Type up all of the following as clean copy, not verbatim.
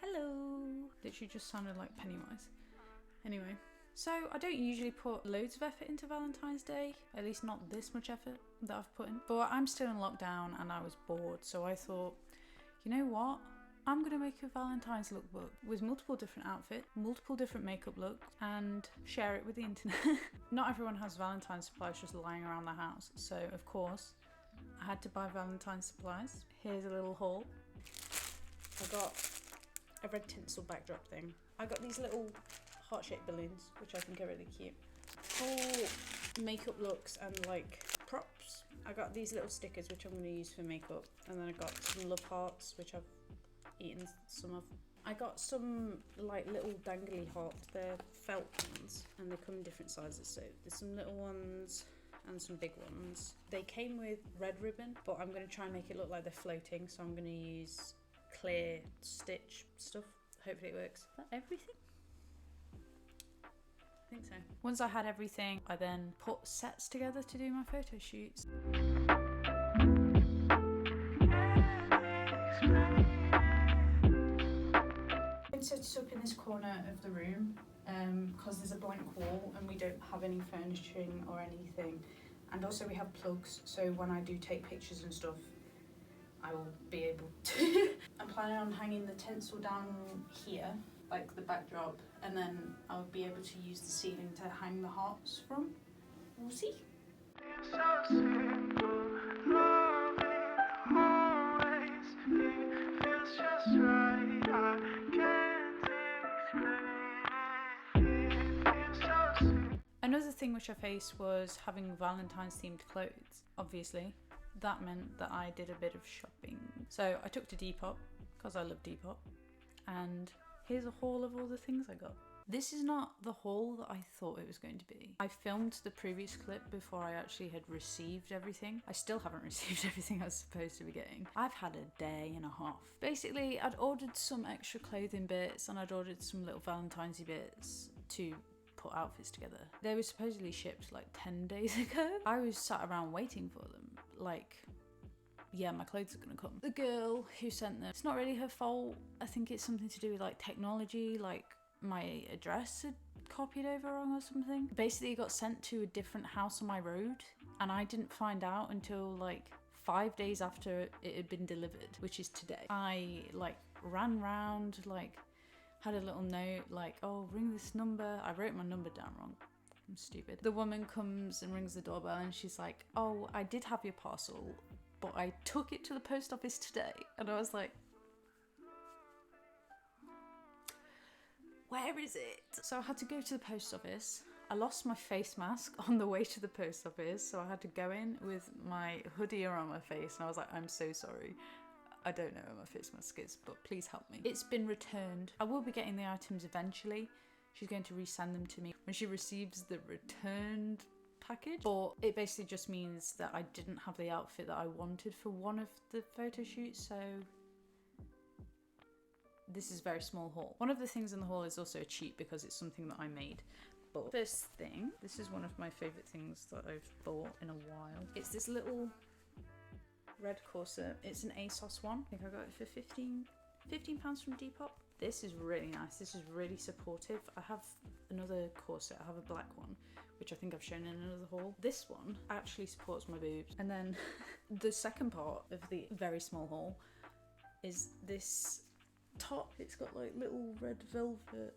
Hello! Literally just sounded like Pennywise. Anyway, so I don't usually put loads of effort into Valentine's Day, at least not this much effort that I've put in. But I'm still in lockdown and I was bored, so I thought, you know what? I'm going to make a Valentine's lookbook with multiple different outfits, multiple different makeup looks, and share it with the internet. Not everyone has Valentine's supplies just lying around the house, so of course I had to buy Valentine's supplies. Here's a little haul. I got a red tinsel backdrop thing. I got these little heart-shaped balloons, which I think are really cute. For makeup looks and like props, I got these little stickers which I'm going to use for makeup, and then I got some love hearts which I've eaten some of. I got some like little dangly hearts. They're felt ones and they come in different sizes, so there's some little ones and some big ones. They came with red ribbon, but I'm going to try and make it look like they're floating, so I'm going to use clear stitch stuff. Hopefully it works. Is that everything? I think so. Once I had everything, I then put sets together to do my photo shoots. I've set it up in this corner of the room because there's a blank wall and we don't have any furnishing or anything, and also we have plugs, so when I do take pictures and stuff I will be able to. I'm planning on hanging the tinsel down here, like the backdrop, and then I'll be able to use the ceiling to hang the hearts from. We'll see. Another thing which I faced was having Valentine's themed clothes. Obviously, that meant that I did a bit of shopping. So I took to Depop, because I love Depop, and here's a haul of all the things I got. This is not the haul that I thought it was going to be. I filmed the previous clip before I actually had received everything. I still haven't received everything I was supposed to be getting. I've had a day and a half. Basically, I'd ordered some extra clothing bits and I'd ordered some little Valentine's bits to put outfits together. They were supposedly shipped like 10 days ago. I was sat around waiting for them. Like, yeah, my clothes are gonna come. The girl who sent them, it's not really her fault. I think it's something to do with like technology, like my address had copied over wrong or something. Basically, it got sent to a different house on my road and I didn't find out until like 5 days after it had been delivered, which is today. I like ran round, like had a little note like, oh, ring this number. I wrote my number down wrong. I'm stupid. The woman comes and rings the doorbell and she's like, oh, I did have your parcel, but I took it to the post office today. And I was like, where is it? So I had to go to the post office. I lost my face mask on the way to the post office, so I had to go in with my hoodie around my face, and I was like, I'm so sorry. I don't know where my face mask is, but please help me. It's been returned. I will be getting the items eventually. She's going to resend them to me when she receives the returned package. But it basically just means that I didn't have the outfit that I wanted for one of the photo shoots, so this is a very small haul. One of the things in the haul is also a cheat because it's something that I made. But first thing, this is one of my favourite things that I've bought in a while. It's this little red corset. It's an ASOS one. I think I got it for £15 from Depop. This is really nice. This is really supportive. I have another corset. I have a black one, which I think I've shown in another haul. This one actually supports my boobs. And then the second part of the very small haul is this top. It's got like little red velvet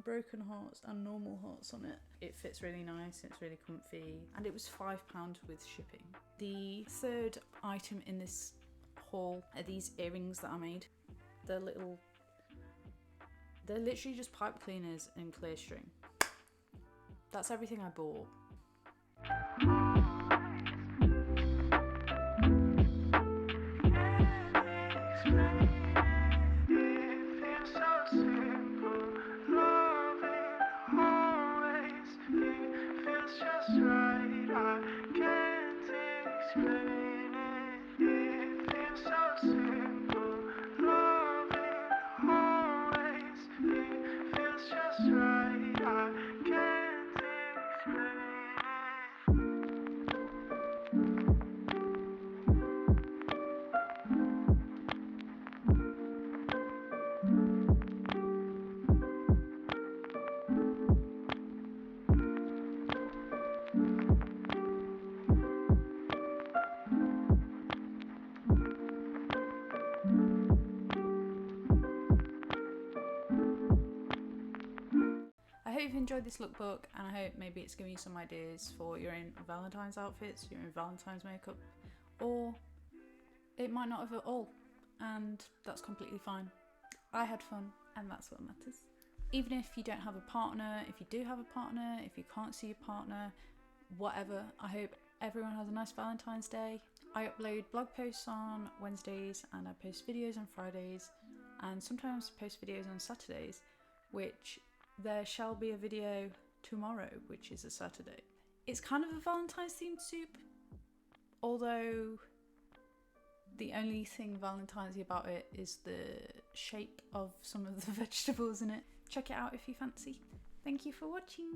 broken hearts and normal hearts on it. It fits really nice, it's really comfy, and it was £5 with shipping. The third item in this haul are these earrings that I made. They're literally just pipe cleaners and clear string. That's everything I bought. hope you've enjoyed this lookbook, and I hope maybe it's given you some ideas for your own Valentine's outfits, your own Valentine's makeup, or it might not have at all, and that's completely fine. I had fun, and that's what matters. Even if you don't have a partner, if you do have a partner, if you can't see your partner, whatever, I hope everyone has a nice Valentine's Day. I upload blog posts on Wednesdays, and I post videos on Fridays, and sometimes post videos on Saturdays, which there shall be a video tomorrow, which is a Saturday. It's kind of a Valentine's themed soup, although the only thing Valentine's-y about it is the shape of some of the vegetables in it. Check it out if you fancy. Thank you for watching.